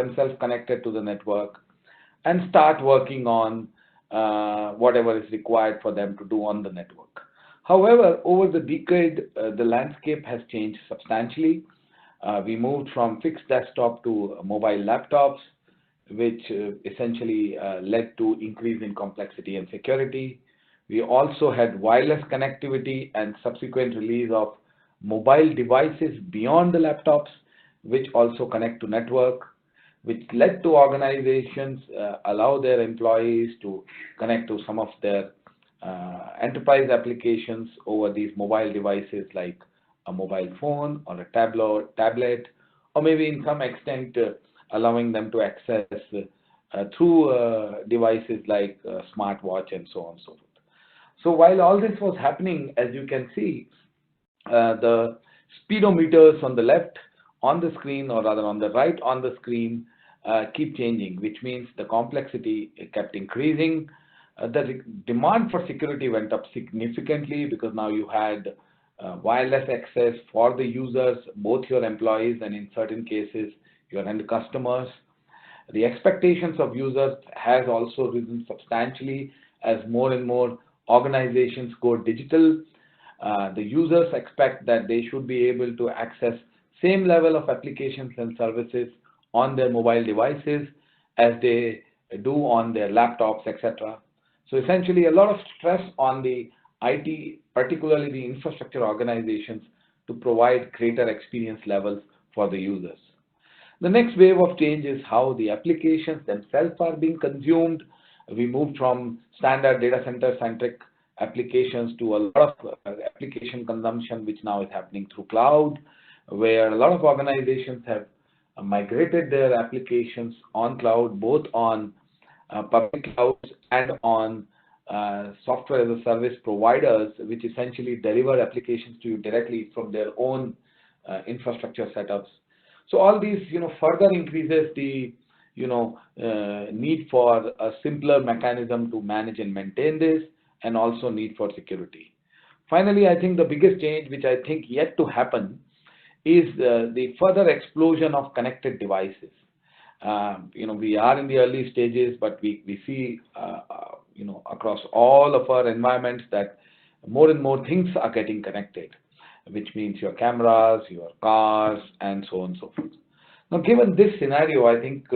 themselves connected to the network and start working on whatever is required for them to do on the network. However, over the decade, the landscape has changed substantially. We moved from fixed desktop to mobile laptops, which essentially led to increase in complexity and security. We also had wireless connectivity and subsequent release of mobile devices beyond the laptops, which also connect to network, which led to organizations allow their employees to connect to some of their enterprise applications over these mobile devices like a mobile phone or a tablet, or maybe in some extent allowing them to access through devices like smartwatch and so on and so forth. So while all this was happening, as you can see, the speedometers on the left on the screen, or rather on the right on the screen, keep changing, which means the complexity kept increasing. The demand for security went up significantly because now you had wireless access for the users, both your employees and in certain cases your end customers. The expectations of users has also risen substantially as more and more organizations go digital. The users expect that they should be able to access same level of applications and services on their mobile devices as they do on their laptops, etc. So essentially a lot of stress on the IT, particularly the infrastructure organizations, to provide greater experience levels for the users. The next wave of change is how the applications themselves are being consumed. We moved from standard data center centric applications to a lot of application consumption, which now is happening through cloud, where a lot of organizations have migrated their applications on cloud, both on public clouds and on software as a service providers, which essentially deliver applications to you directly from their own infrastructure setups. So all these, further increases the, need for a simpler mechanism to manage and maintain this, and also need for security. Finally, I think the biggest change, which I think yet to happen, is the further explosion of connected devices. We are in the early stages, but we see, across all of our environments that more and more things are getting connected, which means your cameras, your cars, and so on and so forth. Now, given this scenario, I think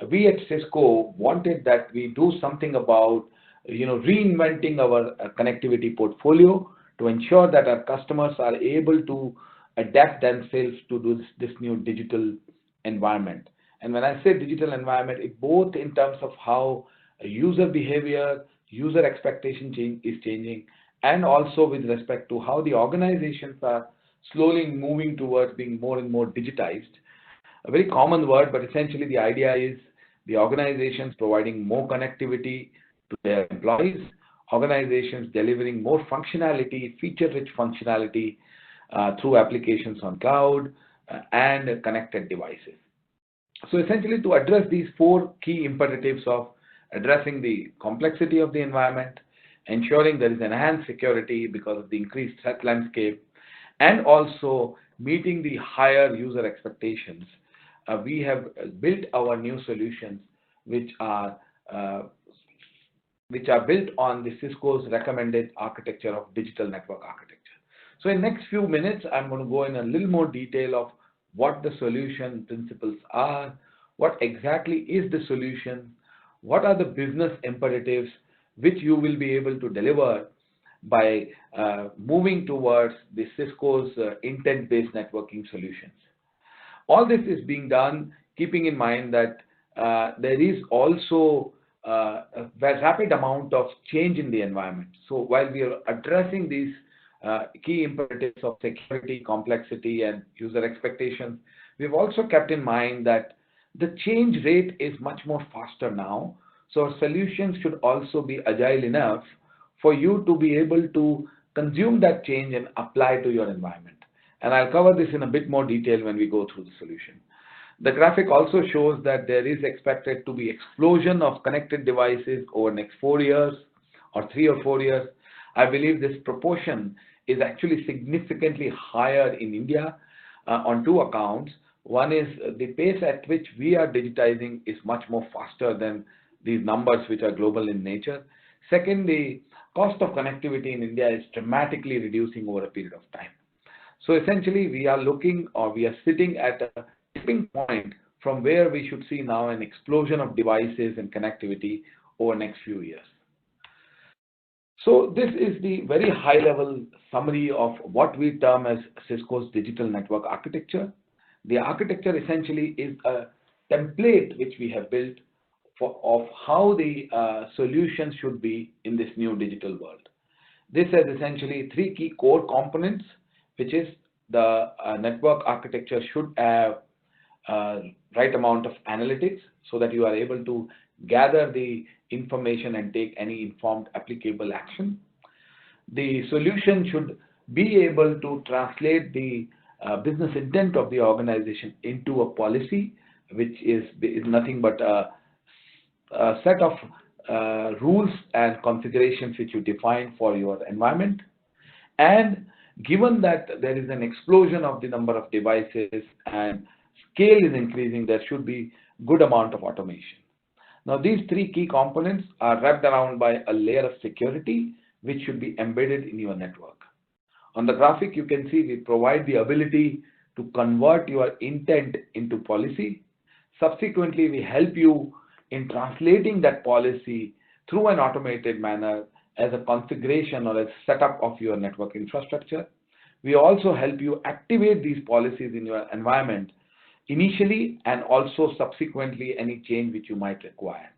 we at Cisco wanted that we do something about, reinventing our connectivity portfolio to ensure that our customers are able to adapt themselves to this new digital environment. And when I say digital environment, it both in terms of how user behavior, user expectation is changing, and also with respect to how the organizations are slowly moving towards being more and more digitized. A very common word, but essentially the idea is the organizations providing more connectivity to their employees, organizations delivering more functionality, feature-rich functionality through applications on cloud and connected devices. So essentially, to address these four key imperatives of addressing the complexity of the environment, ensuring there is enhanced security because of the increased threat landscape, and also meeting the higher user expectations, we have built our new solutions, which are built on the Cisco's recommended architecture of digital network architecture. So in next few minutes, I'm going to go in a little more detail of what the solution principles are, what exactly is the solution, what are the business imperatives which you will be able to deliver by moving towards the Cisco's intent-based networking solutions. All this is being done keeping in mind that there is also a rapid amount of change in the environment. So while we are addressing these key imperatives of security, complexity, and user expectations, we've also kept in mind that the change rate is much more faster now. So our solutions should also be agile enough for you to be able to consume that change and apply to your environment. And I'll cover this in a bit more detail when we go through the solution. The graphic also shows that there is expected to be explosion of connected devices over the next 4 years or 3 or 4 years. I believe this proportion is actually significantly higher in India on two accounts. One is the pace at which we are digitizing is much more faster than these numbers which are global in nature. Second, the cost of connectivity in India is dramatically reducing over a period of time. So essentially, we are looking or we are sitting at a tipping point from where we should see now an explosion of devices and connectivity over the next few years. So this is the very high level summary of what we term as Cisco's digital network architecture. The architecture essentially is a template which we have built of how the solution should be in this new digital world. This has essentially three key core components, which is the network architecture should have right amount of analytics so that you are able to gather the information and take any informed applicable action. The solution should be able to translate the business intent of the organization into a policy, which is nothing but a set of rules and configurations which you define for your environment. And given that there is an explosion of the number of devices and scale is increasing, there should be good amount of automation. Now, these three key components are wrapped around by a layer of security which should be embedded in your network. On the graphic, you can see we provide the ability to convert your intent into policy. Subsequently, we help you in translating that policy through an automated manner as a configuration or a setup of your network infrastructure. We also help you activate these policies in your environment initially and also subsequently any change which you might require.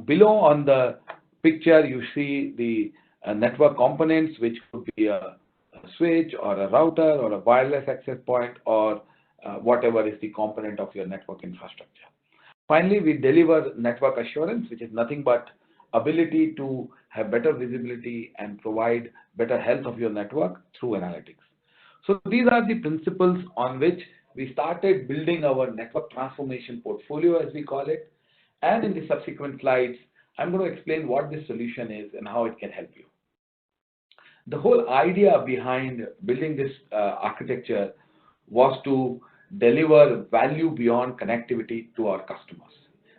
Below on the picture, you see the network components, which could be a switch or a router or a wireless access point or whatever is the component of your network infrastructure. Finally, we deliver network assurance, which is nothing but ability to have better visibility and provide better health of your network through analytics. So these are the principles on which we started building our network transformation portfolio, as we call it. And in the subsequent slides, I'm going to explain what this solution is and how it can help you. The whole idea behind building this architecture was to deliver value beyond connectivity to our customers.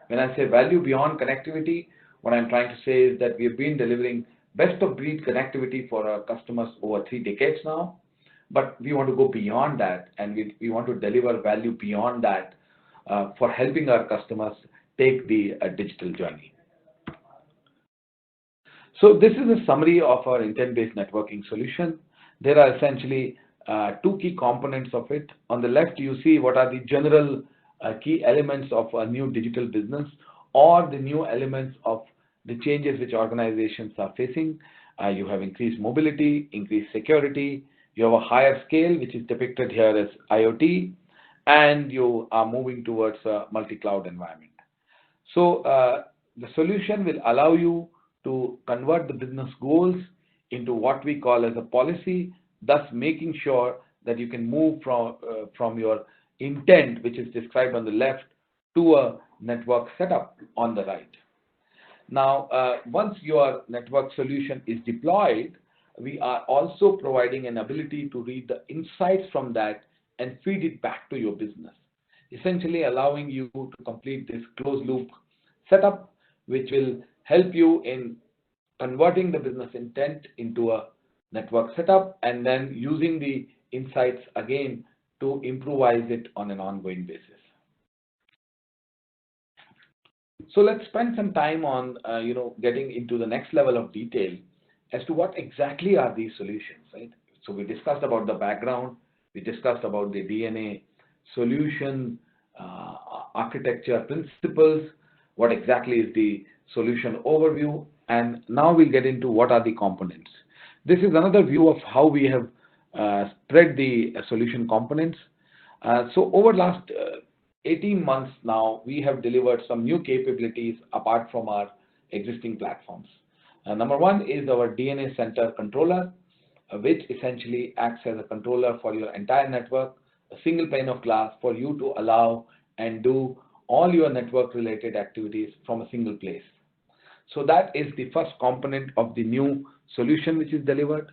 When I say value beyond connectivity, what I'm trying to say is that we have been delivering best of breed connectivity for our customers over 3 decades now, but we want to go beyond that, and we want to deliver value beyond that for helping our customers take the digital journey. So this is a summary of our intent-based networking solution. There are essentially 2 key components of it. On the left, you see what are the general key elements of a new digital business or the new elements of the changes which organizations are facing. You have increased mobility, increased security, you have a higher scale, which is depicted here as IoT, and you are moving towards a multi-cloud environment. So the solution will allow you to convert the business goals into what we call as a policy, thus making sure that you can move from your intent, which is described on the left, to a network setup on the right. Now, once your network solution is deployed, we are also providing an ability to read the insights from that and feed it back to your business, essentially allowing you to complete this closed loop setup, which will help you in converting the business intent into a network setup and then using the insights again to improvise it on an ongoing basis. So let's spend some time on getting into the next level of detail as to what exactly are these solutions, right? So we discussed about the background, we discussed about the DNA solution, architecture principles, what exactly is the solution overview, and now we'll get into what are the components. This is another view of how we have spread the solution components. So over last 18 months now, we have delivered some new capabilities apart from our existing platforms. Number one is our DNA Center controller, which essentially acts as a controller for your entire network, a single pane of glass for you to allow and do all your network related activities from a single place. So that is the first component of the new solution which is delivered.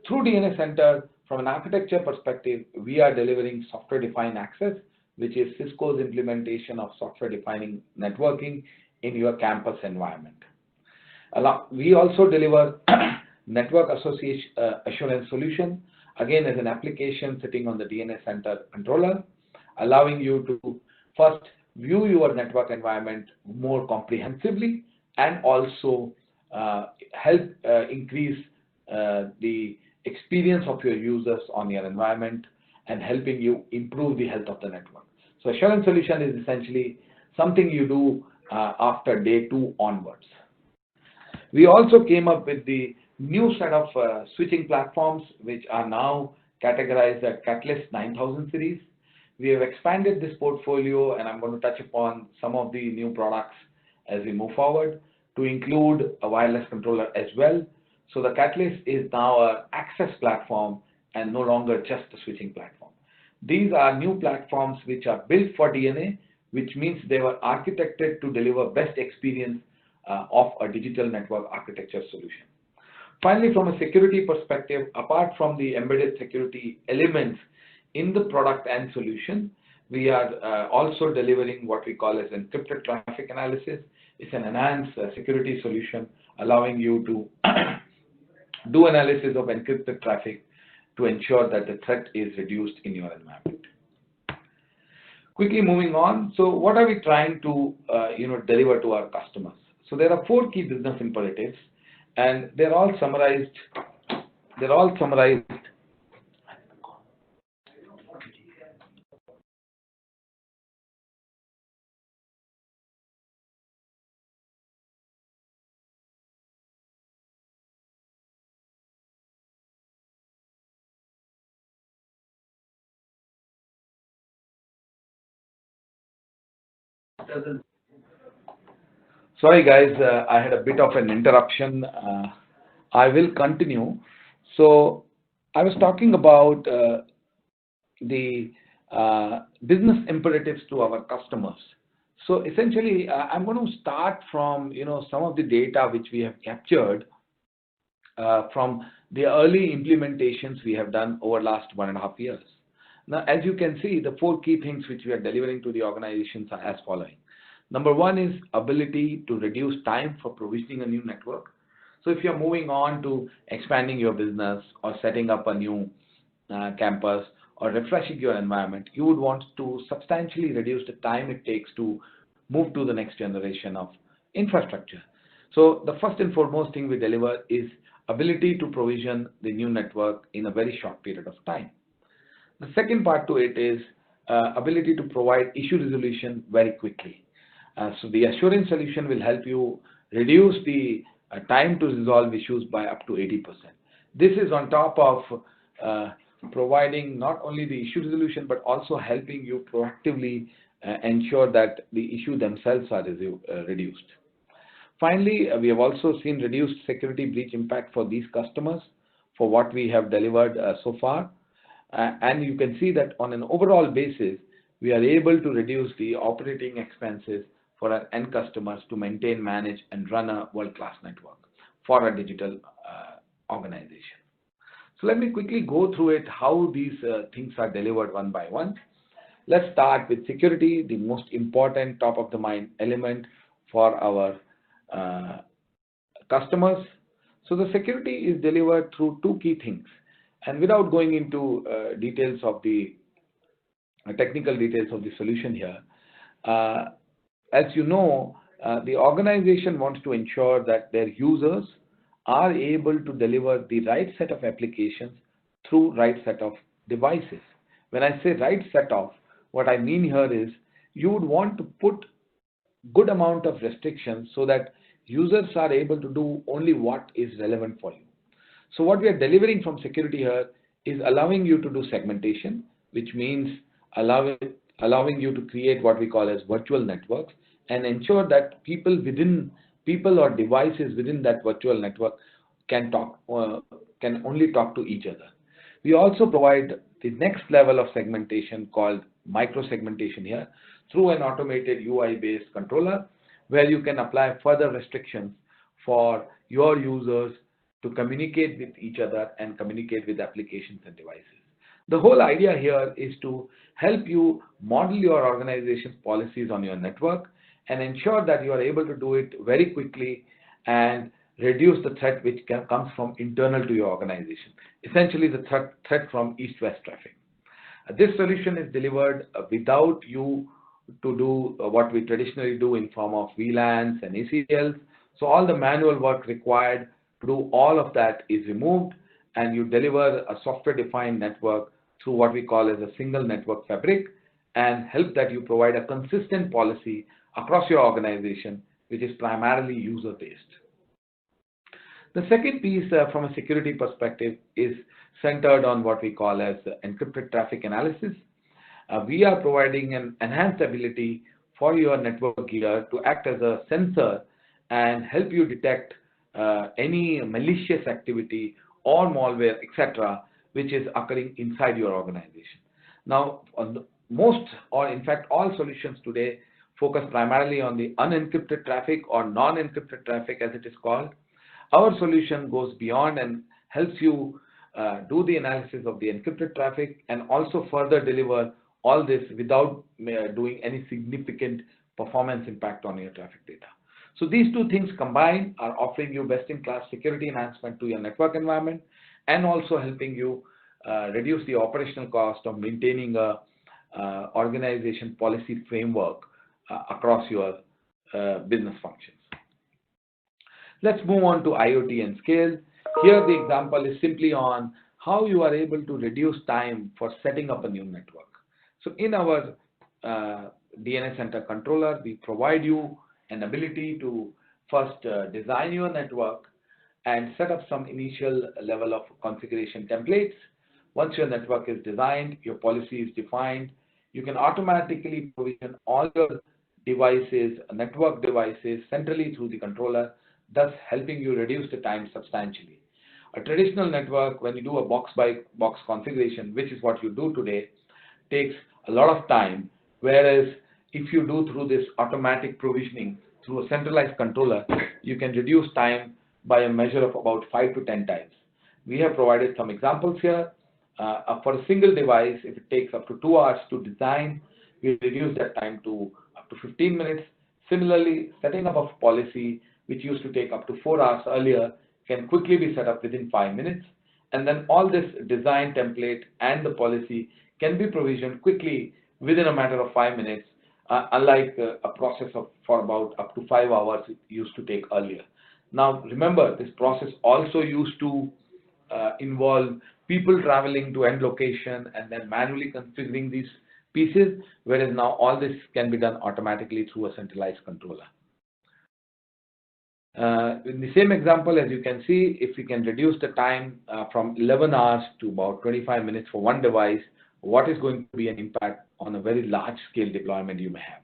Through DNA Center, From an architecture perspective, we are delivering software-defined access, which is Cisco's implementation of software-defining networking in your campus environment. We also deliver network assurance solution, again as an application sitting on the DNA center controller, allowing you to first view your network environment more comprehensively and also help increase the experience of your users on your environment and helping you improve the health of the network. So assurance solution is essentially something you do after day 2 onwards. We also came up with the new set of switching platforms, which are now categorized as Catalyst 9000 series. We have expanded this portfolio, and I'm going to touch upon some of the new products as we move forward, to include a wireless controller as well. So the Catalyst is now an access platform and no longer just a switching platform. These are new platforms which are built for DNA, which means they were architected to deliver best experience of a digital network architecture solution. Finally, from a security perspective, apart from the embedded security elements in the product and solution, we are also delivering what we call as encrypted traffic analysis. It's an enhanced security solution allowing you to do analysis of encrypted traffic to ensure that the threat is reduced in your environment. Quickly moving on, so what are we trying to deliver to our customers? So there are 4 key business imperatives, and they're all summarized. Sorry guys, I had a bit of an interruption. I will continue. So I was talking about the business imperatives to our customers. So essentially, I'm going to start from some of the data which we have captured from the early implementations we have done over last 1.5 years. Now, as you can see, the 4 key things which we are delivering to the organizations are as following. Number 1 is ability to reduce time for provisioning a new network. So if you're moving on to expanding your business or setting up a new campus or refreshing your environment, you would want to substantially reduce the time it takes to move to the next generation of infrastructure. So the first and foremost thing we deliver is ability to provision the new network in a very short period of time. The second part to it is ability to provide issue resolution very quickly. So the assurance solution will help you reduce the time to resolve issues by up to 80%. This is on top of providing not only the issue resolution, but also helping you proactively ensure that the issue themselves are reduced. Finally, we have also seen reduced security breach impact for these customers for what we have delivered so far. And you can see that on an overall basis, we are able to reduce the operating expenses for our end customers to maintain, manage, and run a world-class network for a digital organization. So let me quickly go through it, how these things are delivered one by one. Let's start with security, the most important top-of-the-mind element for our customers. So the security is delivered through 2 key things. And without going into details of the technical details of the solution here, as you know, the organization wants to ensure that their users are able to deliver the right set of applications through right set of devices. When I say right set of, what I mean here is you would want to put good amount of restrictions so that users are able to do only what is relevant for you. So what we are delivering from security here is allowing you to do segmentation, which means allowing you to create what we call as virtual networks and ensure that people or devices within that virtual network can only talk to each other. We also provide the next level of segmentation called micro-segmentation here through an automated UI-based controller, where you can apply further restrictions for your users to communicate with each other and communicate with applications and devices. The whole idea here is to help you model your organization's policies on your network and ensure that you are able to do it very quickly and reduce the threat which comes from internal to your organization, essentially the threat from east-west traffic. This solution is delivered without you to do what we traditionally do in form of VLANs and ACLs. So all the manual work required to do all of that is removed, and you deliver a software-defined network through what we call as a single network fabric, and help that you provide a consistent policy across your organization, which is primarily user-based. The second piece from a security perspective is centered on what we call as encrypted traffic analysis. We are providing an enhanced ability for your network gear to act as a sensor and help you detect any malicious activity or malware, etc., which is occurring inside your organization. Now, most, or in fact all solutions today focus primarily on the unencrypted traffic or non-encrypted traffic, as it is called. Our solution goes beyond and helps you do the analysis of the encrypted traffic and also further deliver all this without doing any significant performance impact on your traffic data. So these two things combined are offering you best-in-class security enhancement to your network environment and also helping you reduce the operational cost of maintaining a organization policy framework across your business functions. Let's move on to IoT and scale. Here the example is simply on how you are able to reduce time for setting up a new network. So in our DNA Center controller, we provide you an ability to first design your network and set up some initial level of configuration templates. Once your network is designed, your policy is defined, you can automatically provision all your devices, network devices, centrally through the controller, thus helping you reduce the time substantially. A traditional network, when you do a box-by-box configuration, which is what you do today, takes a lot of time, whereas if you do through this automatic provisioning through a centralized controller, you can reduce time by a measure of about 5 to 10 times. We have provided some examples here. For a single device, if it takes up to 2 hours to design, we reduce that time to up to 15 minutes. Similarly, setting up a policy, which used to take up to 4 hours earlier, can quickly be set up within 5 minutes. And then all this design template and the policy can be provisioned quickly within a matter of 5 minutes, unlike a process for about up to 5 hours it used to take earlier. Now, remember, this process also used to involve people traveling to end location and then manually configuring these pieces, whereas now all this can be done automatically through a centralized controller. In the same example, as you can see, if we can reduce the time from 11 hours to about 25 minutes for one device, what is going to be an impact on a very large scale deployment you may have.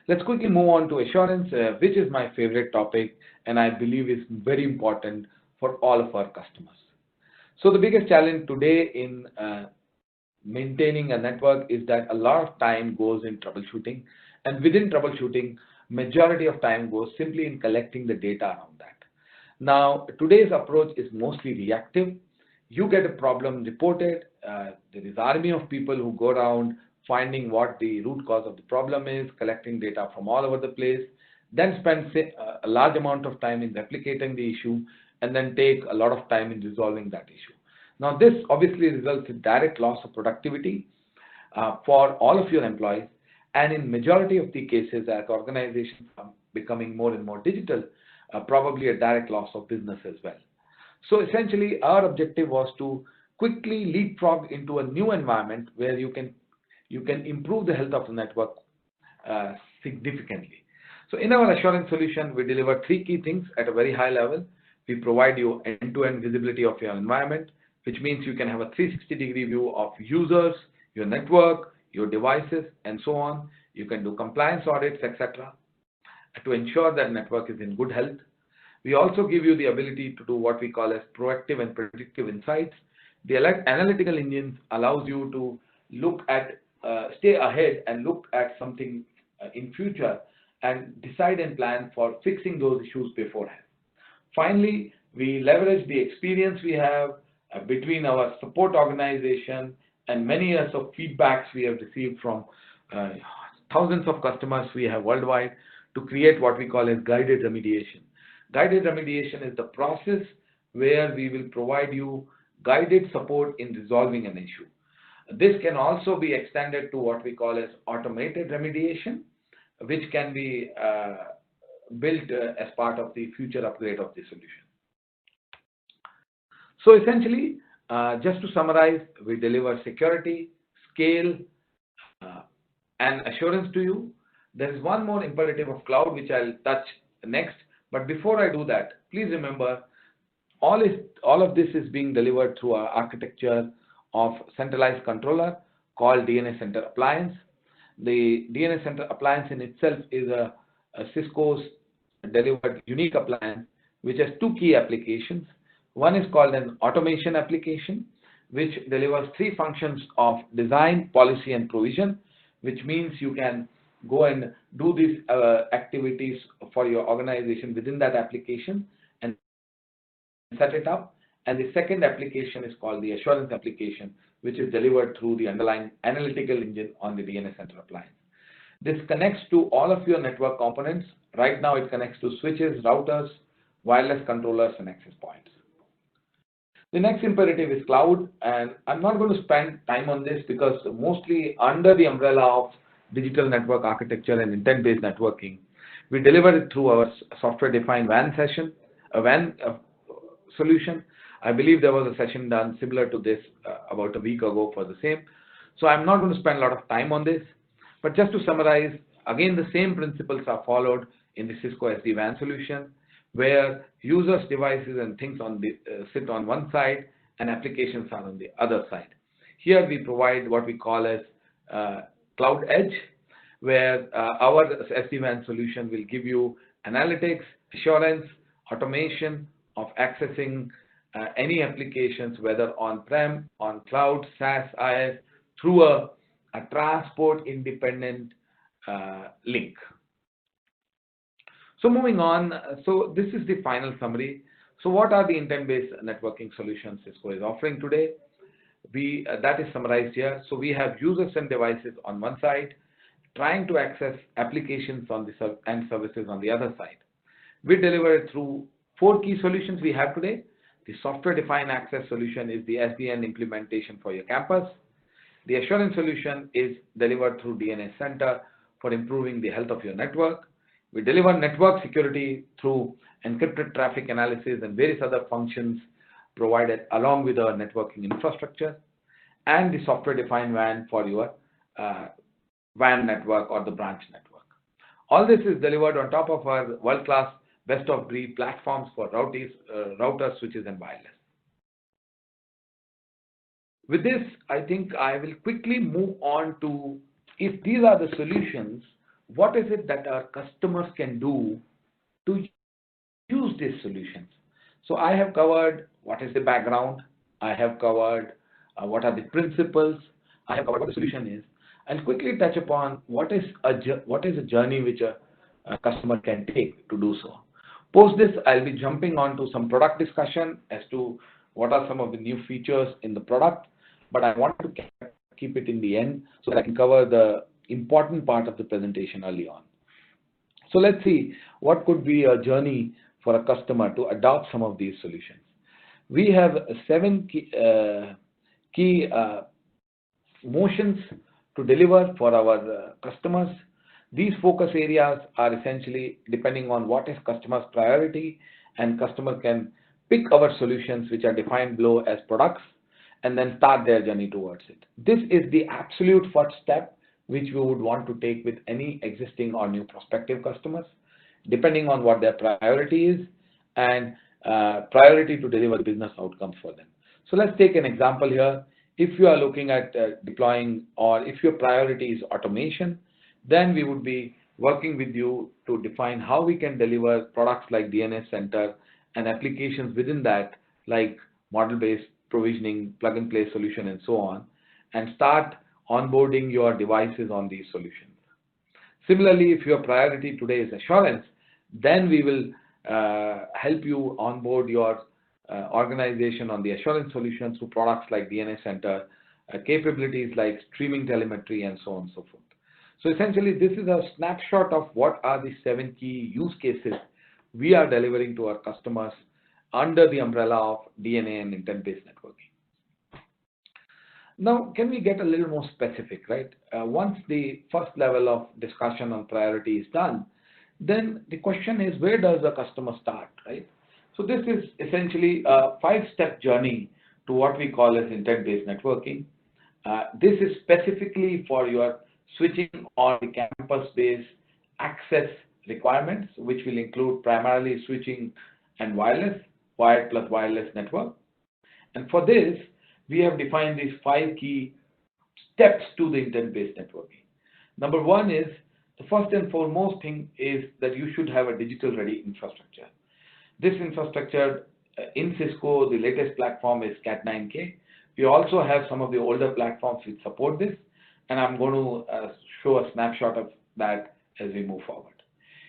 Let's quickly move on to assurance, which is my favorite topic and I believe is very important for all of our customers. So the biggest challenge today in maintaining a network is that a lot of time goes in troubleshooting, and within troubleshooting, majority of time goes simply in collecting the data around that. Now, today's approach is mostly reactive. You get a problem reported, there is an army of people who go around finding what the root cause of the problem is, collecting data from all over the place, then spend a large amount of time in replicating the issue, and then take a lot of time in resolving that issue. Now, this obviously results in direct loss of productivity for all of your employees, and in majority of the cases, as organizations are becoming more and more digital, probably a direct loss of business as well. So essentially, our objective was to quickly leapfrog into a new environment where you can improve the health of the network significantly. So in our assurance solution, we deliver 3 key things at a very high level. We provide you end-to-end visibility of your environment, which means you can have a 360-degree view of users, your network, your devices, and so on. You can do compliance audits, etc., to ensure that network is in good health. We also give you the ability to do what we call as proactive and predictive insights. The analytical engines allows you to look at, stay ahead and look at something in future and decide and plan for fixing those issues beforehand. Finally, We leverage the experience we have between our support organization and many years of feedbacks we have received from uh, thousands of customers we have worldwide to create what we call as guided remediation. Guided remediation is the process where we will provide you guided support in resolving an issue. This can also be extended to what we call as automated remediation, which can be built as part of the future upgrade of the solution. So essentially, just to summarize, we deliver security, scale, uh, and assurance to you. There is one more imperative of cloud which I'll touch next. But before I do that, please remember all of this is being delivered through our architecture of centralized controller called DNA Center Appliance. The DNA Center Appliance in itself is a Cisco's delivered unique appliance which has two key applications. One is called an automation application, which delivers three functions of design, policy, and provision, which means you can go and do these activities for your organization within that application and set it up. And the second application is called the assurance application, which is delivered through the underlying analytical engine on the DNA Center Appliance. This connects to all of your network components. Right now, it connects to switches, routers, wireless controllers, and access points. The next imperative is cloud, and I'm not going to spend time on this because mostly under the umbrella of digital network architecture and intent-based networking, we deliver it through our software-defined WAN solution. I believe there was a session done similar to this about a week ago for the same. So I'm not going to spend a lot of time on this, but just to summarize, again, the same principles are followed in the Cisco SD-WAN solution, where users, devices, and things sit on one side and applications are on the other side. Here we provide what we call as Cloud Edge, where our SD-WAN solution will give you analytics, assurance, automation of accessing any applications, whether on-prem, on cloud, SaaS, IaaS, through a transport independent link. So moving on, so this is the final summary. So what are the intent-based networking solutions Cisco is offering today? That is summarized here. So we have users and devices on one side, trying to access applications on the and services on the other side. We deliver it through four key solutions we have today. The software-defined access solution is the SDN implementation for your campus. The assurance solution is delivered through DNA Center for improving the health of your network. We deliver network security through encrypted traffic analysis and various other functions provided along with our networking infrastructure, and the software-defined WAN for your WAN network or the branch network. All this is delivered on top of our world-class best-of-breed platforms for routers, switches, and wireless. With this, I think I will quickly move on to, if these are the solutions, what is it that our customers can do to use these solutions? So I have covered what is the background, I have covered what are the principles, I have covered what the solution is. I'll quickly touch upon what is a journey which a customer can take to do so. Post this, I'll be jumping on to some product discussion as to what are some of the new features in the product, but I want to keep it in the end so that I can cover the important part of the presentation early on. So let's see what could be a journey for a customer to adopt some of these solutions. We have 7 key motions to deliver for our customers. These focus areas are essentially depending on what is customer's priority, and customer can pick our solutions which are defined below as products and then start their journey towards it. This is the absolute first step which we would want to take with any existing or new prospective customers, depending on what their priority is and priority to deliver business outcomes for them. So let's take an example here. If you are looking at deploying, or if your priority is automation, then we would be working with you to define how we can deliver products like DNA Center and applications within that, like model-based provisioning, plug-and-play solution, and so on, and start onboarding your devices on these solutions. Similarly, if your priority today is assurance, then we will help you onboard your organization on the assurance solutions through products like DNA Center, capabilities like streaming telemetry, and so on and so forth. So essentially, this is a snapshot of what are the 7 key use cases we are delivering to our customers under the umbrella of DNA and intent-based networking. Now, can we get a little more specific, right? Once the first level of discussion on priority is done, then the question is, where does the customer start, right? So this is essentially a 5-step journey to what we call as intent-based networking. This is specifically for your switching on the campus-based access requirements, which will include primarily switching and wireless, wired plus wireless network. And for this, we have defined these 5 key steps to the intent-based networking. Number 1 is, the first and foremost thing is that you should have a digital-ready infrastructure. This infrastructure in Cisco, the latest platform is Cat9K. We also have some of the older platforms which support this, and I'm going to show a snapshot of that as we move forward.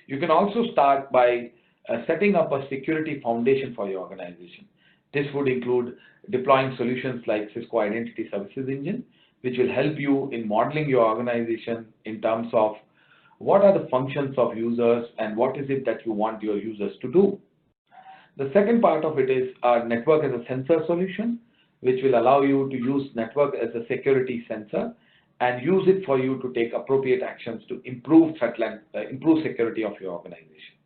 You can also start by setting up a security foundation for your organization. This would include deploying solutions like Cisco Identity Services Engine, which will help you in modeling your organization in terms of what are the functions of users and what is it that you want your users to do. The second part of it is our network as a sensor solution, which will allow you to use network as a security sensor and use it for you to take appropriate actions to improve security of your organization.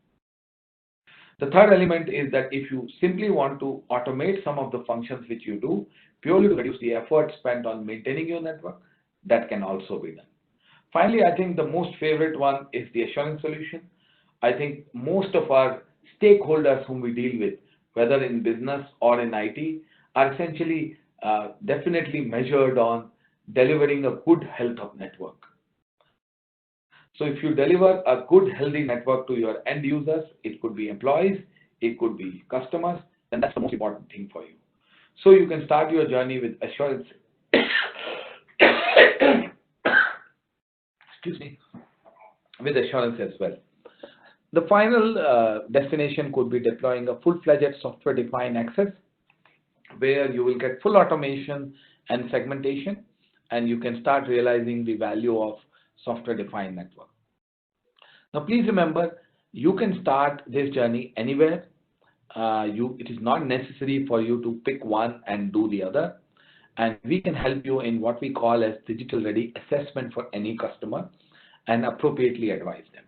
The third element is that if you simply want to automate some of the functions which you do, purely to reduce the effort spent on maintaining your network, that can also be done. Finally, I think the most favorite one is the assurance solution. I think most of our stakeholders whom we deal with, whether in business or in IT, are essentially definitely measured on delivering a good health of network. So if you deliver a good, healthy network to your end users, it could be employees, it could be customers, then that's the most important thing for you. So you can start your journey with assurance. Excuse me, with assurance as well. The final destination could be deploying a full-fledged software-defined access, where you will get full automation and segmentation, and you can start realizing the value of software-defined network. Now, please remember, you can start this journey anywhere. It is not necessary for you to pick one and do the other. And we can help you in what we call as digital-ready assessment for any customer and appropriately advise them.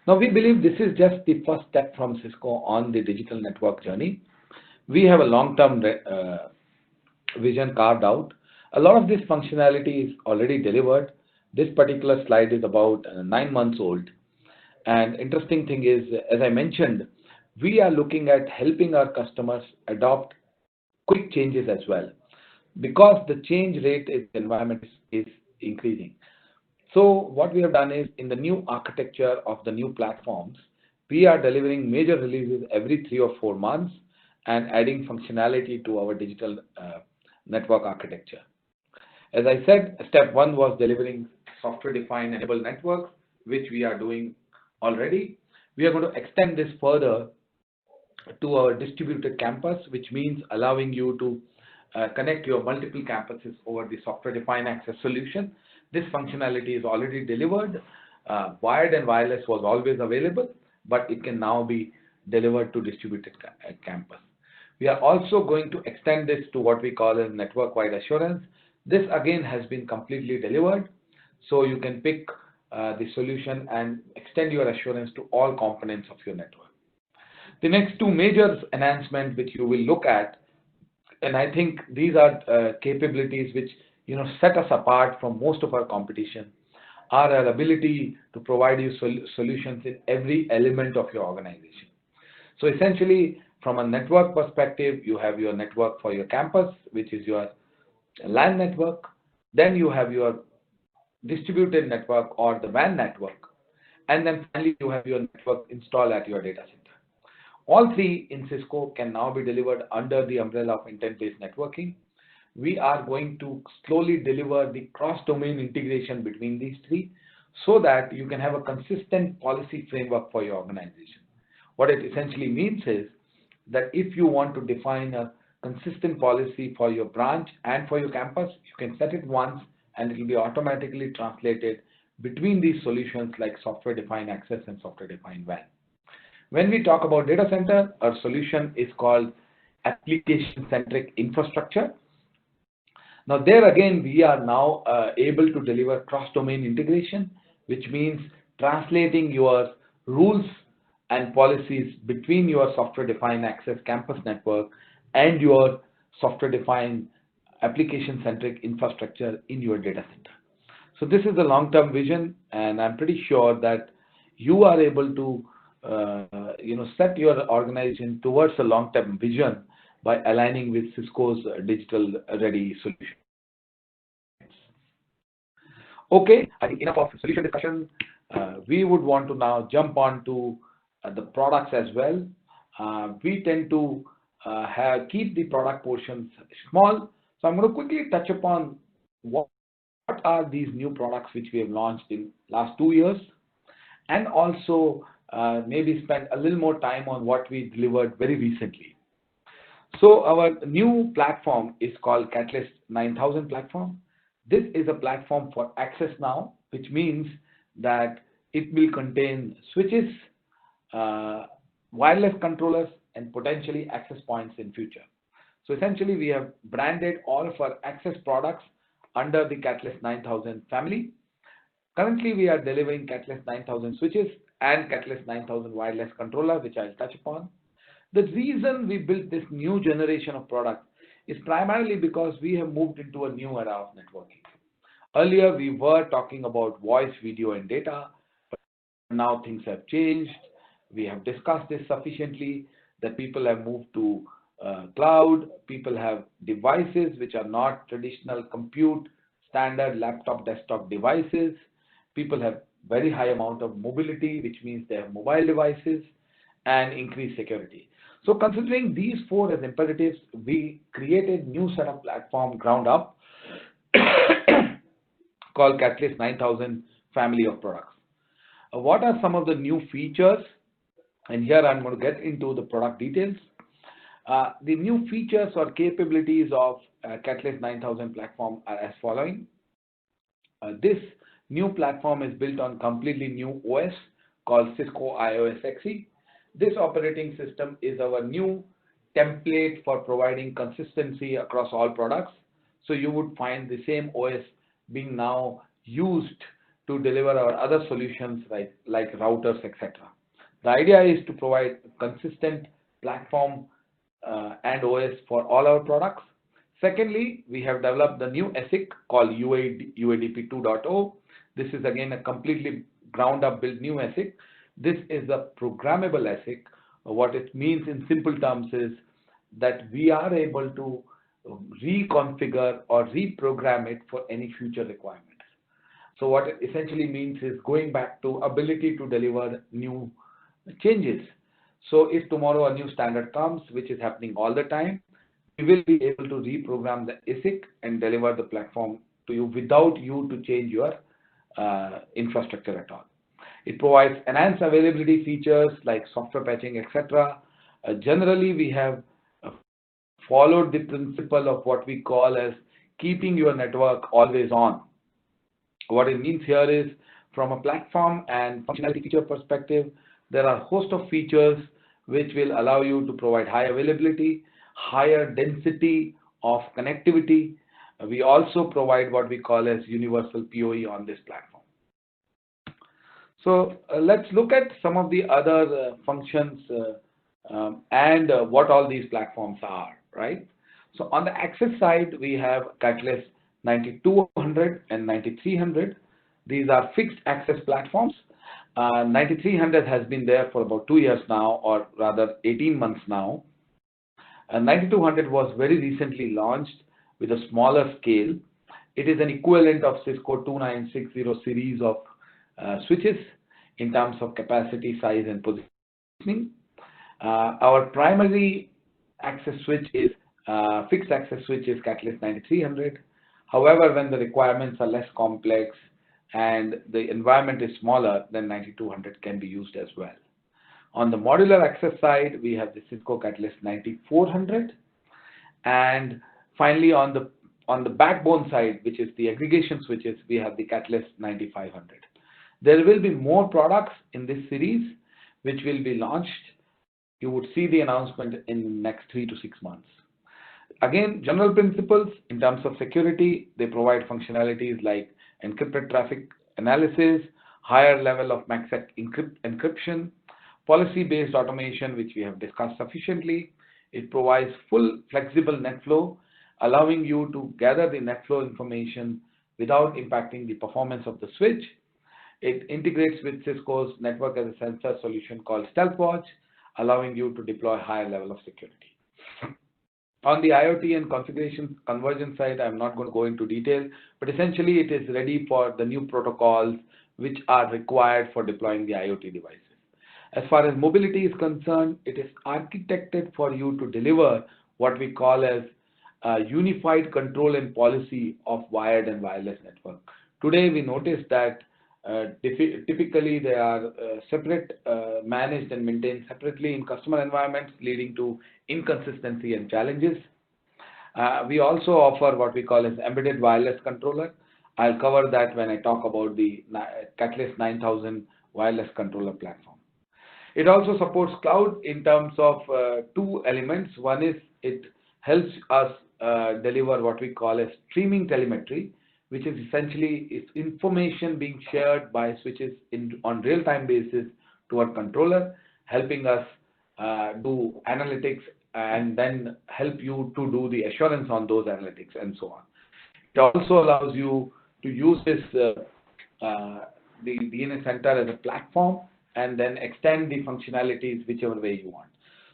Now, we believe this is just the first step from Cisco on the digital network journey. We have a long-term vision carved out. A lot of this functionality is already delivered. This particular slide is about 9 months old. And interesting thing is, as I mentioned, we are looking at helping our customers adopt quick changes as well, because the change rate in the environment is increasing. So what we have done is, in the new architecture of the new platforms, we are delivering major releases every 3 or 4 months and adding functionality to our digital network architecture. As I said, step 1 was delivering software-defined enabled networks, which we are doing already. We are going to extend this further to our distributed campus, which means allowing you to connect your multiple campuses over the software-defined access solution. This functionality is already delivered. Wired and wireless was always available, but it can now be delivered to distributed campus. We are also going to extend this to what we call as network-wide assurance. This again has been completely delivered, so you can pick the solution and extend your assurance to all components of your network. The next 2 major enhancements which you will look at, and I think these are capabilities which set us apart from most of our competition, are our ability to provide you solutions in every element of your organization. So essentially, from a network perspective, you have your network for your campus, which is your LAN network. Then you have your distributed network or the WAN network. And then finally, you have your network installed at your data center. All 3 in Cisco can now be delivered under the umbrella of intent-based networking. We are going to slowly deliver the cross-domain integration between these 3 so that you can have a consistent policy framework for your organization. What it essentially means is that if you want to define a consistent policy for your branch and for your campus, you can set it once and it will be automatically translated between these solutions like software-defined access and software-defined WAN. When we talk about data center, our solution is called application-centric infrastructure. Now there again, we are now able to deliver cross-domain integration, which means translating your rules and policies between your software-defined access campus network and your software-defined application-centric infrastructure in your data center. So this is the long-term vision, and I'm pretty sure that you are able to set your organization towards a long-term vision by aligning with Cisco's digital ready solution. Okay, I think enough of solution discussion. We would want to now jump on to the products as well. We tend to keep the product portions small. So I'm going to quickly touch upon what are these new products which we have launched in last 2 years, and also maybe spend a little more time on what we delivered very recently. So our new platform is called Catalyst 9000 platform. This is a platform for access now, which means that it will contain switches, wireless controllers, and potentially access points in future. So essentially, we have branded all of our access products under the Catalyst 9000 family. Currently, we are delivering Catalyst 9000 switches and Catalyst 9000 wireless controller, which I'll touch upon. The reason we built this new generation of products is primarily because we have moved into a new era of networking. Earlier, we were talking about voice, video, and data, but now things have changed. We have discussed this sufficiently that people have moved to cloud. People have devices which are not traditional compute, standard laptop, desktop devices. People have very high amount of mobility, which means they have mobile devices, and increased security. So considering these four as imperatives, we created new set of platform ground up called Catalyst 9000 family of products. What are some of the new features? And here I'm going to get into the product details. The new features or capabilities of Catalyst 9000 platform are as following. This new platform is built on completely new OS called Cisco iOS XE. This operating system is our new template for providing consistency across all products. So you would find the same OS being now used to deliver our other solutions like routers, etc. The idea is to provide consistent platform and OS for all our products. Secondly, we have developed the new ASIC called UADP 2.0. This is again a completely ground up built new ASIC. This is a programmable ASIC. What it means in simple terms is that we are able to reconfigure or reprogram it for any future requirements. So what it essentially means is going back to ability to deliver new changes. So if tomorrow a new standard comes, which is happening all the time, we will be able to reprogram the ASIC and deliver the platform to you without you to change your infrastructure at all. It provides enhanced availability features like software patching, etc. Generally, we have followed the principle of what we call as keeping your network always on. What it means here is from a platform and functionality feature perspective, there are a host of features which will allow you to provide high availability, higher density of connectivity. We also provide what we call as universal PoE on this platform. So let's look at some of the other functions and what all these platforms are, right? So on the access side, we have Catalyst 9200 and 9300. These are fixed access platforms. 9300 has been there for about 2 years now, or rather 18 months now. 9200 was very recently launched with a smaller scale. It is an equivalent of Cisco 2960 series of switches in terms of capacity, size, and positioning. Our primary access switch is fixed access switch is Catalyst 9300. However, when the requirements are less complex and the environment is smaller, then 9200 can be used as well. On the modular access side, we have the Cisco Catalyst 9400, and finally on the backbone side, which is the aggregation switches, we have the Catalyst 9500. There will be more products in this series which will be launched. You would see the announcement in the next 3 to 6 months. Again, general principles in terms of security, they provide functionalities like encrypted traffic analysis, higher level of MACsec encryption, policy-based automation, which we have discussed sufficiently. It provides full flexible net flow, allowing you to gather the net flow information without impacting the performance of the switch. It integrates with Cisco's network as a sensor solution called StealthWatch, allowing you to deploy higher level of security. On the IoT and configuration conversion side, I'm not going to go into detail, but essentially it is ready for the new protocols which are required for deploying the IoT devices. As far as mobility is concerned, it is architected for you to deliver what we call as a unified control and policy of wired and wireless network. Today, we notice that typically they are separate, managed and maintained separately in customer environments, leading to inconsistency and challenges. We also offer what we call as embedded wireless controller. I'll cover that when I talk about the Catalyst 9000 wireless controller platform. It also supports cloud in terms of two elements. One is it helps us deliver what we call as streaming telemetry, which is essentially information being shared by switches on real-time basis to our controller, helping us do analytics and then help you to do the assurance on those analytics and so on. It also allows you to use this the DNA Center as a platform and then extend the functionalities whichever way you want.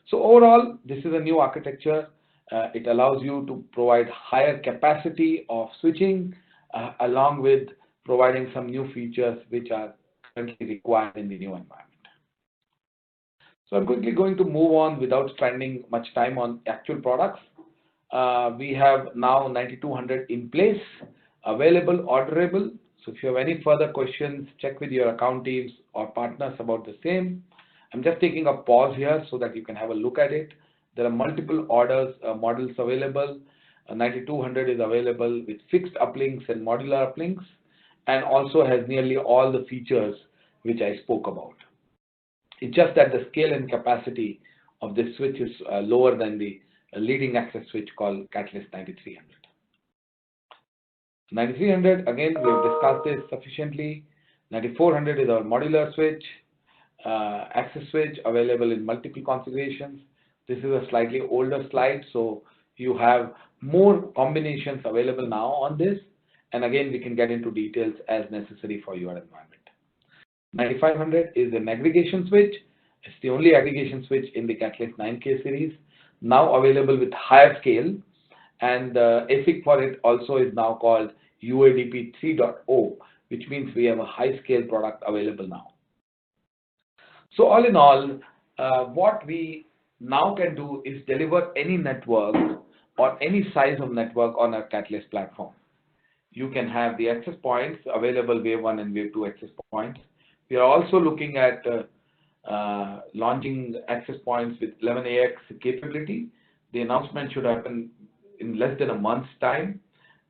So overall, this is a new architecture. It allows you to provide higher capacity of switching along with providing some new features which are currently required in the new environment. So I'm quickly going to move on without spending much time on actual products. We have now 9200 in place, available, orderable. So if you have any further questions, check with your account teams or partners about the same. I'm just taking a pause here so that you can have a look at it. There are multiple orders, models available. 9200 is available with fixed uplinks and modular uplinks, and also has nearly all the features which I spoke about. It's just that the scale and capacity of this switch is lower than the leading access switch called Catalyst 9300. 9300, again, we have discussed this sufficiently. 9400 is our modular switch, access switch available in multiple configurations. This is a slightly older slide, so you have more combinations available now on this. And again, we can get into details as necessary for your environment. 9500 is an aggregation switch. It's the only aggregation switch in the Catalyst 9K series, now available with higher scale. And the ASIC for it also is now called UADP 3.0, which means we have a high scale product available now. So all in all, what we now can do is deliver any network or any size of network on our Catalyst platform. You can have the access points available, wave 1 and wave 2 access points. We are also looking at launching access points with 11AX capability. The announcement should happen in less than a month's time,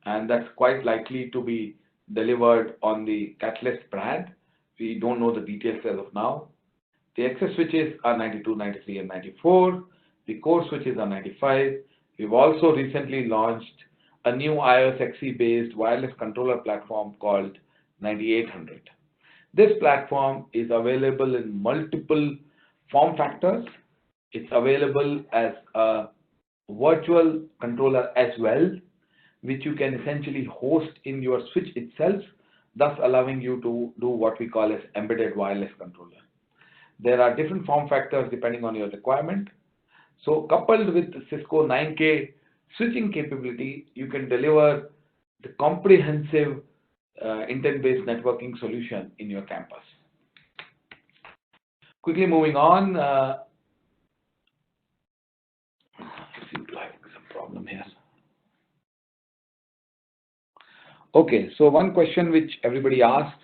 and that's quite likely to be delivered on the Catalyst brand. We don't know the details as of now. The access switches are 92, 93, and 94. The core switches are 95. We've also recently launched a new iOS XE based wireless controller platform called 9800. This platform is available in multiple form factors. It's available as a virtual controller as well, which you can essentially host in your switch itself, thus allowing you to do what we call as embedded wireless controller. There are different form factors depending on your requirement. So coupled with the Cisco 9K switching capability, you can deliver the comprehensive intent-based networking solution in your campus. Quickly moving on, seem to have some problem here. Okay, so one question which everybody asked,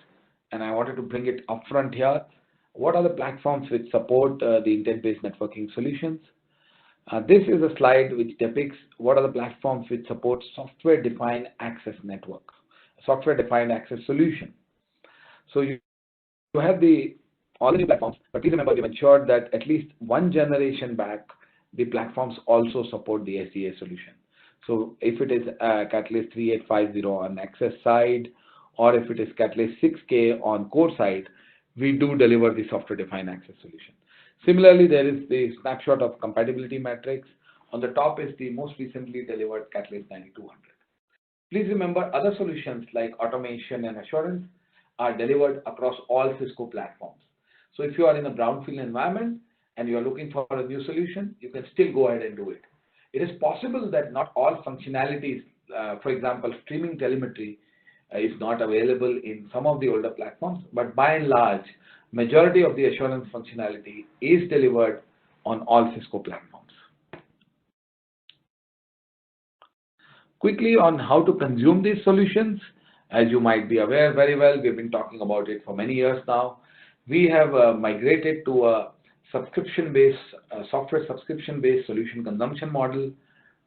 and I wanted to bring it up front here. what are the platforms which support the intent-based networking solutions? This is a slide which depicts what are the platforms which support software-defined access network, software-defined access solution. So you have all the platforms, but please remember we've ensured that at least one generation back, the platforms also support the SDA solution. So if it is Catalyst 3850 on access side, or if it is Catalyst 6K on core side, we do deliver the software-defined access solution. Similarly, there is the snapshot of compatibility metrics. On the top is the most recently delivered Catalyst 9200. Please remember other solutions like automation and assurance are delivered across all Cisco platforms. So if you are in a brownfield environment and you are looking for a new solution, you can still go ahead and do it. It is possible that not all functionalities, for example, streaming telemetry is not available in some of the older platforms, but by and large, majority of the assurance functionality is delivered on all Cisco platforms. Quickly on how to consume these solutions, as you might be aware very well, we've been talking about it for many years now. We have migrated to a subscription-based, software subscription-based solution consumption model,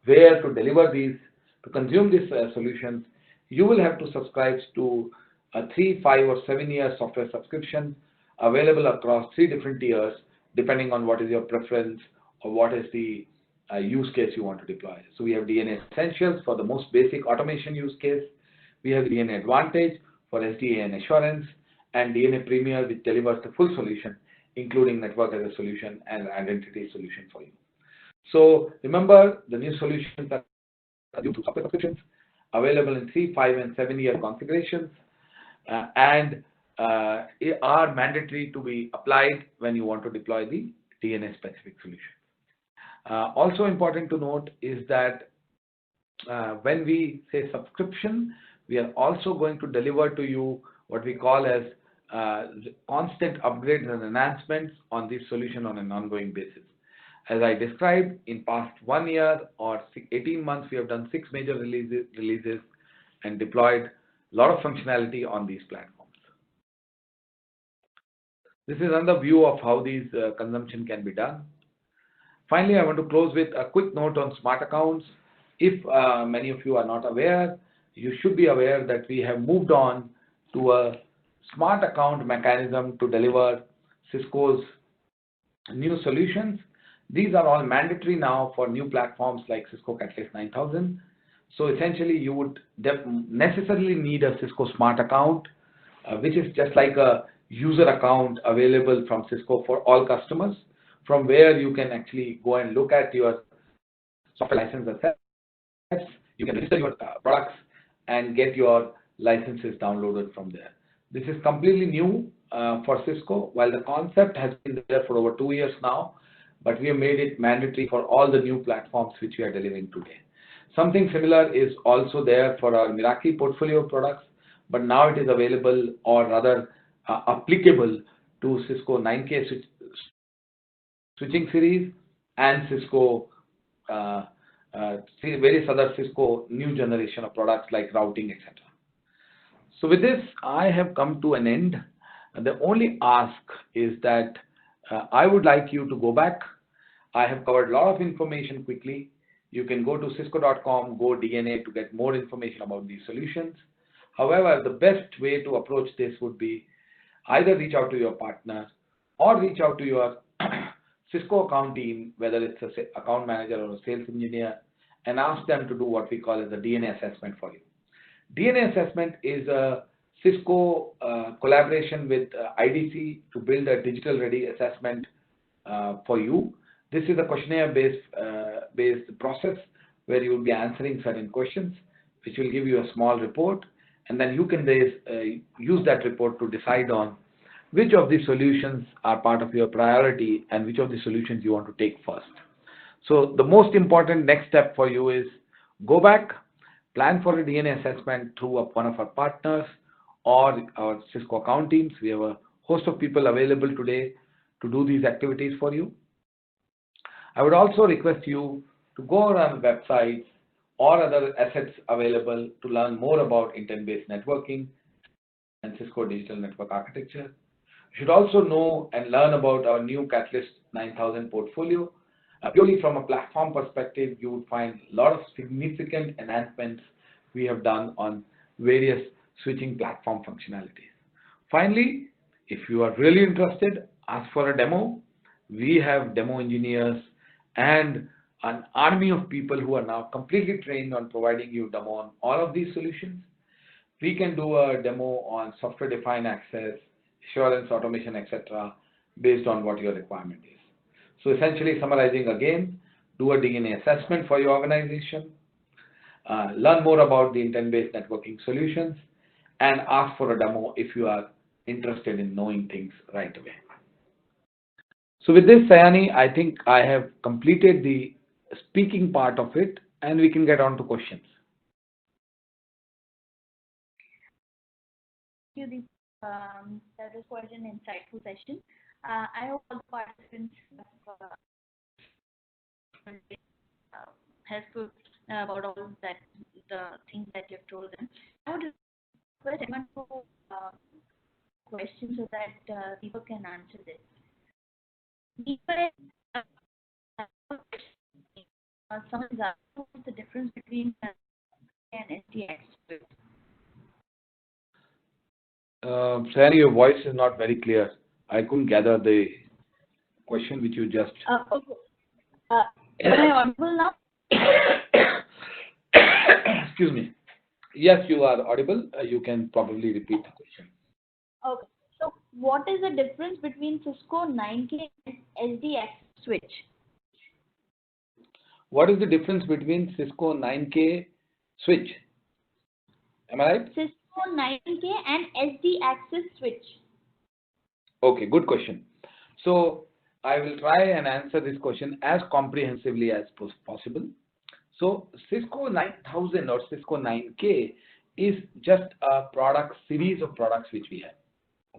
where to deliver these, to consume these solutions, you will have to subscribe to a 3, 5, or 7-year software subscription available across 3 different tiers, depending on what is your preference or what is the use case you want to deploy. So we have DNA Essentials for the most basic automation use case. We have DNA Advantage for SDA and assurance, and DNA Premier, which delivers the full solution, including network as a solution and identity solution for you. So remember, the new solutions are due to software subscriptions available in 3, 5, and 7-year configurations, and are mandatory to be applied when you want to deploy the DNA specific solution. Also important to note is that when we say subscription, we are also going to deliver to you what we call as constant upgrades and enhancements on this solution on an ongoing basis. As I described, in past 1 year or 18 months, we have done 6 major releases and deployed a lot of functionality on these platforms. This is another view of how these consumption can be done. Finally, I want to close with a quick note on smart accounts. If many of you are not aware, you should be aware that we have moved on to a smart account mechanism to deliver Cisco's new solutions. These are all mandatory now for new platforms like Cisco Catalyst 9000. So essentially, you would necessarily need a Cisco smart account, which is just like a user account available from Cisco for all customers, from where you can actually go and look at your software license assets. You can register your products and get your licenses downloaded from there. This is completely new for Cisco, while the concept has been there for over 2 years now, but we have made it mandatory for all the new platforms which we are delivering today. Something similar is also there for our Meraki portfolio of products, but now it is available, or rather applicable, to Cisco 9K switching series and Cisco various other Cisco new generation of products like routing, etc. So with this, I have come to an end. The only ask is that I would like you to go back. I have covered a lot of information quickly. You can go to cisco.com, go DNA to get more information about these solutions. However, the best way to approach this would be either reach out to your partner or reach out to your Cisco account team, whether it's an account manager or a sales engineer, and ask them to do what we call as a DNA assessment for you. DNA assessment is a Cisco collaboration with IDC to build a digital ready assessment for you. This is a questionnaire-based process where you will be answering certain questions, which will give you a small report, and then you can use that report to decide on which of the solutions are part of your priority and which of the solutions you want to take first. So the most important next step for you is go back, plan for a DNA assessment through one of our partners or our Cisco account teams. We have a host of people available today to do these activities for you. I would also request you to go on websites or other assets available to learn more about intent-based networking and Cisco digital network architecture. You should also know and learn about our new Catalyst 9000 portfolio. Purely from a platform perspective, you would find a lot of significant enhancements we have done on various switching platform functionalities. Finally, if you are really interested, ask for a demo. We have demo engineers and an army of people who are now completely trained on providing you demo on all of these solutions. We can do a demo on software-defined access, assurance, automation, etc., based on what your requirement is. So essentially summarizing again, do a DNA assessment for your organization, learn more about the intent-based networking solutions, and ask for a demo if you are interested in knowing things right away. So with this, Sayani, I think I have completed the speaking part of it, and we can get on to questions. Thank you. That was quite an insightful session. I hope all the participants have helpful about all that, the things that you've told them. I would request everyone to questions so that people can answer this. Someone is asking what's the difference between and SDX. Sayani, your voice is not very clear. I couldn't gather the question which you just. Okay. Am I audible now? Excuse me. Yes, you are audible. You can probably repeat the question. Okay. So, what is the difference between Cisco 9K and SDX switch? What is the difference between Cisco 9K switch? Am I right? Cisco 9K and SD access switch. Okay, good question. So I will try and answer this question as comprehensively as possible. So Cisco 9000 or Cisco 9K is just a product series of products which we have.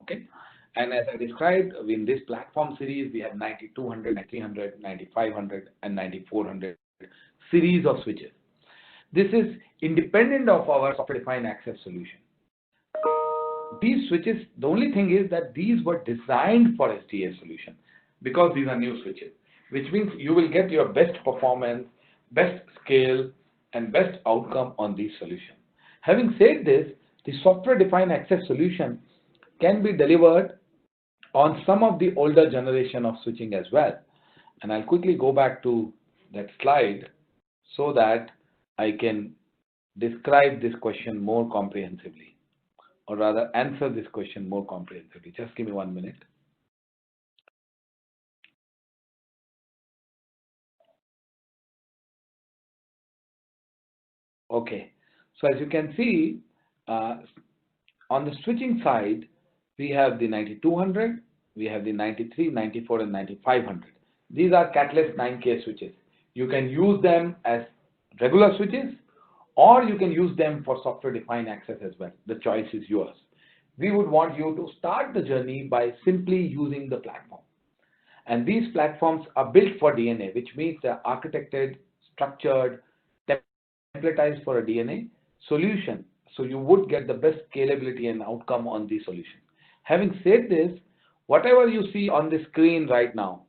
Okay, and as I described, in this platform series we have 9200, 9300, 9500, and 9400 series of switches. This is independent of our software-defined access solution. These switches, the only thing is that these were designed for SDA solution because these are new switches, which means you will get your best performance, best scale, and best outcome on these solutions. Having said this, the software-defined access solution can be delivered on some of the older generation of switching as well. And I'll quickly go back to that slide so that I can describe this question more comprehensively, or rather answer this question more comprehensively. Just give me 1 minute. Okay, so as you can see, on the switching side, we have the 9200, we have the 93, 94, and 9500. These are Catalyst 9K switches. You can use them as regular switches, or you can use them for software-defined access as well. The choice is yours. We would want you to start the journey by simply using the platform. And these platforms are built for DNA, which means they're architected, structured, templatized for a DNA solution. So you would get the best scalability and outcome on the solution. Having said this, whatever you see on the screen right now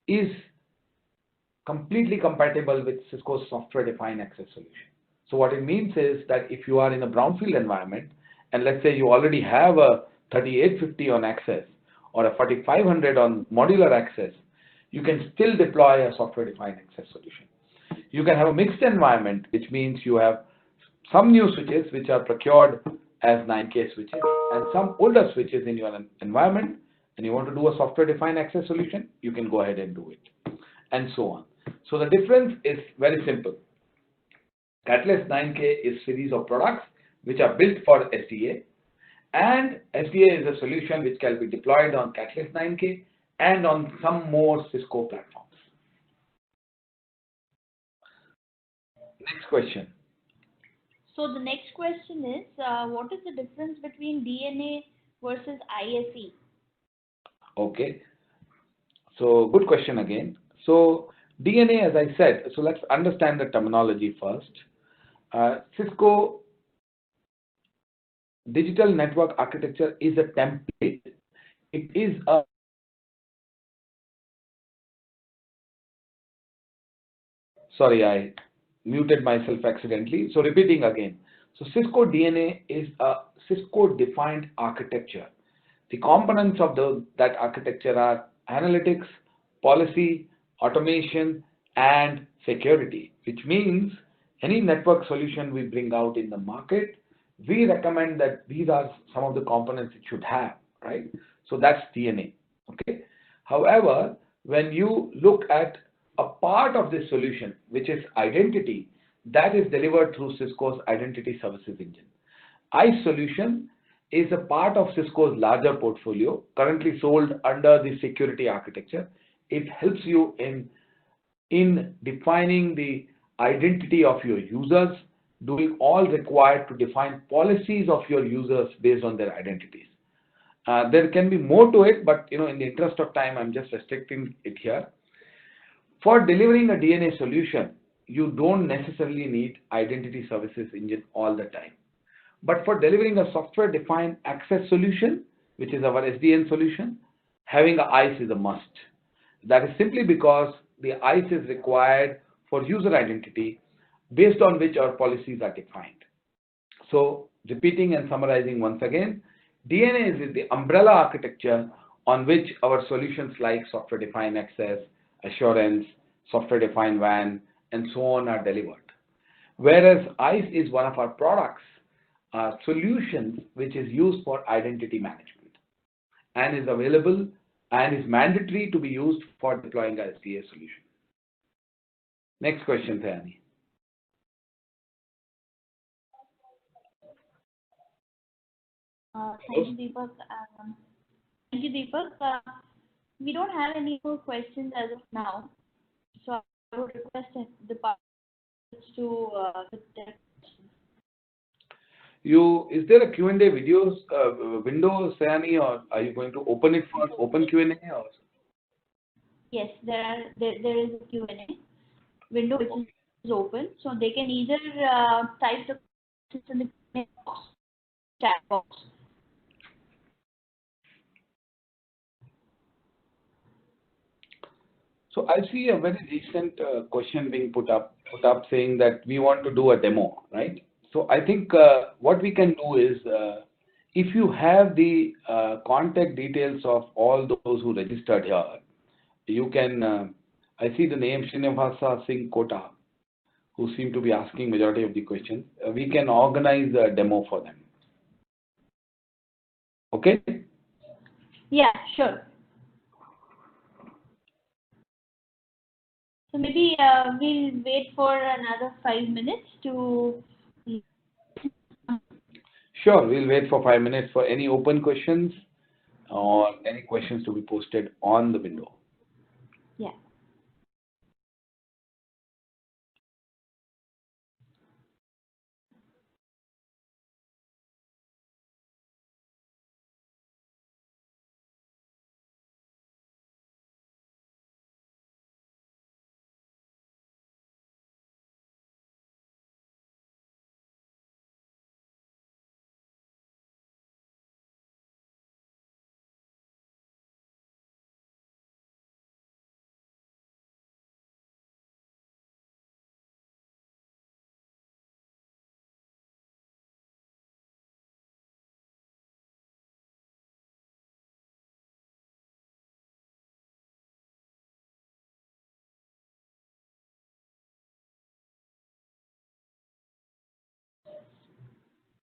is completely compatible with Cisco's software-defined access solution. So what it means is that if you are in a brownfield environment, and let's say you already have a 3850 on access or a 4500 on modular access, you can still deploy a software-defined access solution. You can have a mixed environment, which means you have some new switches which are procured as 9K switches and some older switches in your environment, and you want to do a software-defined access solution, you can go ahead and do it, and so on. So the difference is very simple. Catalyst 9K is series of products which are built for SDA, and SDA is a solution which can be deployed on Catalyst 9K and on some more Cisco platforms. Next question. So the next question is, what is the difference between DNA versus ISE? Okay, so good question again. So DNA, as I said, so let's understand the terminology first. Cisco digital network architecture is a template it is a sorry, I muted myself accidentally. So repeating again. So Cisco DNA is a Cisco defined architecture. The components of that architecture are analytics, policy, automation, and security, which means any network solution we bring out in the market, we recommend that these are some of the components it should have, right? So that's DNA, okay? However, when you look at a part of this solution, which is identity, that is delivered through Cisco's Identity Services Engine. ICE solution is a part of Cisco's larger portfolio, currently sold under the security architecture. It helps you in defining the identity of your users, doing all required to define policies of your users based on their identities. There can be more to it, but in the interest of time, I'm just restricting it here. For delivering a DNA solution, you don't necessarily need Identity Services Engine all the time. But for delivering a software-defined access solution, which is our SDN solution, having a ICE is a must. That is simply because the ICE is required for user identity based on which our policies are defined. So repeating and summarizing once again, DNA is the umbrella architecture on which our solutions like software-defined access, assurance, software-defined WAN, and so on are delivered. Whereas ICE is one of our products, solutions which is used for identity management and is available and is mandatory to be used for deploying a SDA solution. Next question, Thayani. Thank you, Deepak. Thank you, Deepak. We don't have any more questions as of now, so I would request the participants to put their questions. Is there a Q&A videos window, Thayani, or are you going to open it for open Q&A? Or? Yes, there is a Q&A window which is open, so they can either type the questions in the Q&A box, chat box. So I see a very recent question being put up saying that we want to do a demo, right? So I think what we can do is, if you have the contact details of all those who registered here, you can, I see the name Srinivasa Singh Kota, who seem to be asking majority of the questions. We can organize a demo for them. Okay? Yeah, sure. So maybe we'll wait for another 5 minutes to. Sure, we'll wait for 5 minutes for any open questions or any questions to be posted on the window. Yeah.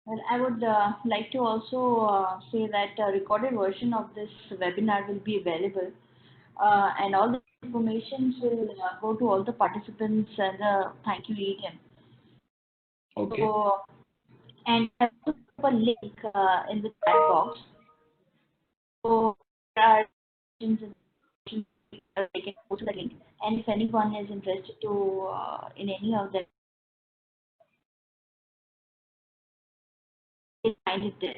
Well, I would like to also say that a recorded version of this webinar will be available, and all the information will go to all the participants and the thank you email. Okay. So, and I will put a link in the chat box. So there are questions and they can go to the link. And if anyone is interested to in any of them, they find it there.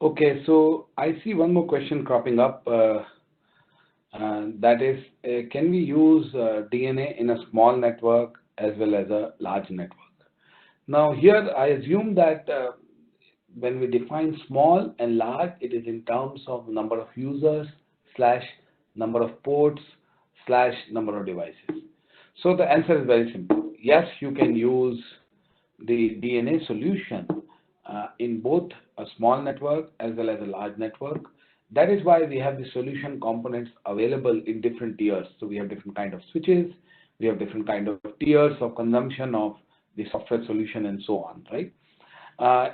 Okay, so I see one more question cropping up. That is, can we use DNA in a small network as well as a large network? Now, here I assume that when we define small and large, it is in terms of number of users slash number of ports slash number of devices. So the answer is very simple. Yes, you can use the DNA solution in both a small network as well as a large network. That is why we have the solution components available in different tiers. So we have different kind of switches, we have different kind of tiers of consumption of the software solution and so on, right?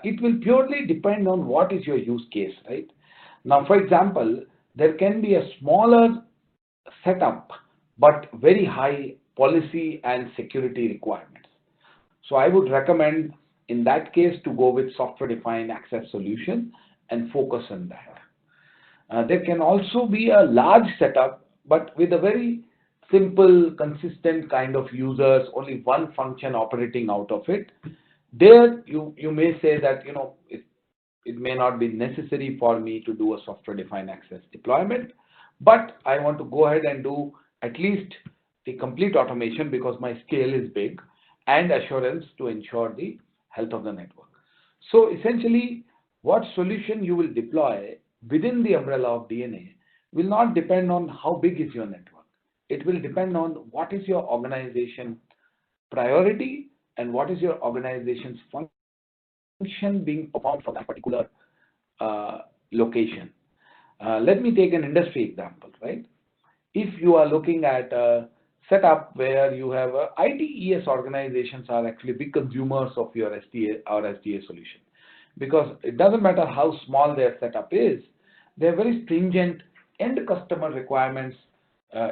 It will purely depend on what is your use case, right? Now, for example, there can be a smaller setup, but very high policy and security requirements. So I would recommend in that case to go with software-defined access solution and focus on that. There can also be a large setup, but with a very simple, consistent kind of users, only one function operating out of it. There, you may say that it may not be necessary for me to do a software-defined access deployment, but I want to go ahead and do at least the complete automation because my scale is big and assurance to ensure the health of the network. So essentially, what solution you will deploy within the umbrella of DNA will not depend on how big is your network. It will depend on what is your organization priority and what is your organization's function being performed for that particular location. Let me take an industry example, right? If you are looking at a setup where you have ITES organizations are actually big consumers of your SDA or SDA solution, because it doesn't matter how small their setup is, they have very stringent end customer requirements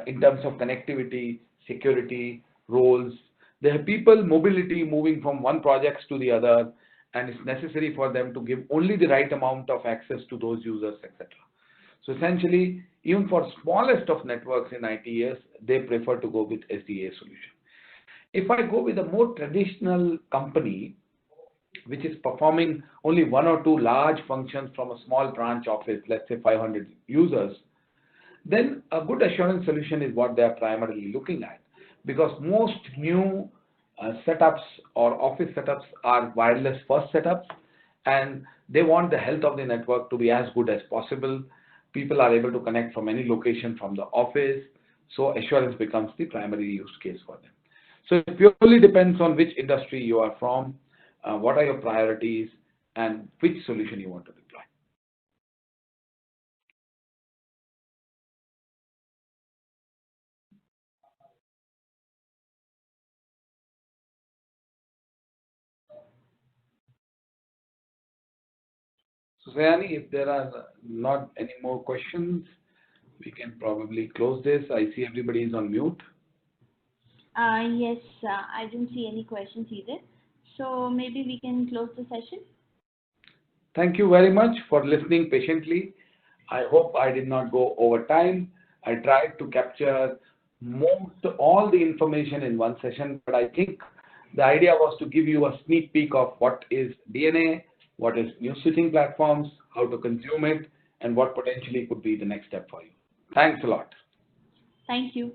in terms of connectivity, security, roles. They have people mobility moving from one projects to the other, and it's necessary for them to give only the right amount of access to those users, etc. So essentially, even for smallest of networks in ITES, they prefer to go with SDA solution. If I go with a more traditional company, which is performing only one or two large functions from a small branch office, let's say 500 users, then a good assurance solution is what they are primarily looking at, because most new setups or office setups are wireless first setups, and they want the health of the network to be as good as possible. People are able to connect from any location from the office, so assurance becomes the primary use case for them. So it purely depends on which industry you are from, what are your priorities, and which solution you want to deploy. So Sayani, if there are not any more questions, we can probably close this. I see everybody is on mute. Yes, I didn't see any questions either. So maybe we can close the session. Thank you very much for listening patiently. I hope I did not go over time. I tried to capture all the information in one session, but I think the idea was to give you a sneak peek of what is DNA, what is new switching platforms, how to consume it, and what potentially could be the next step for you. Thanks a lot. Thank you.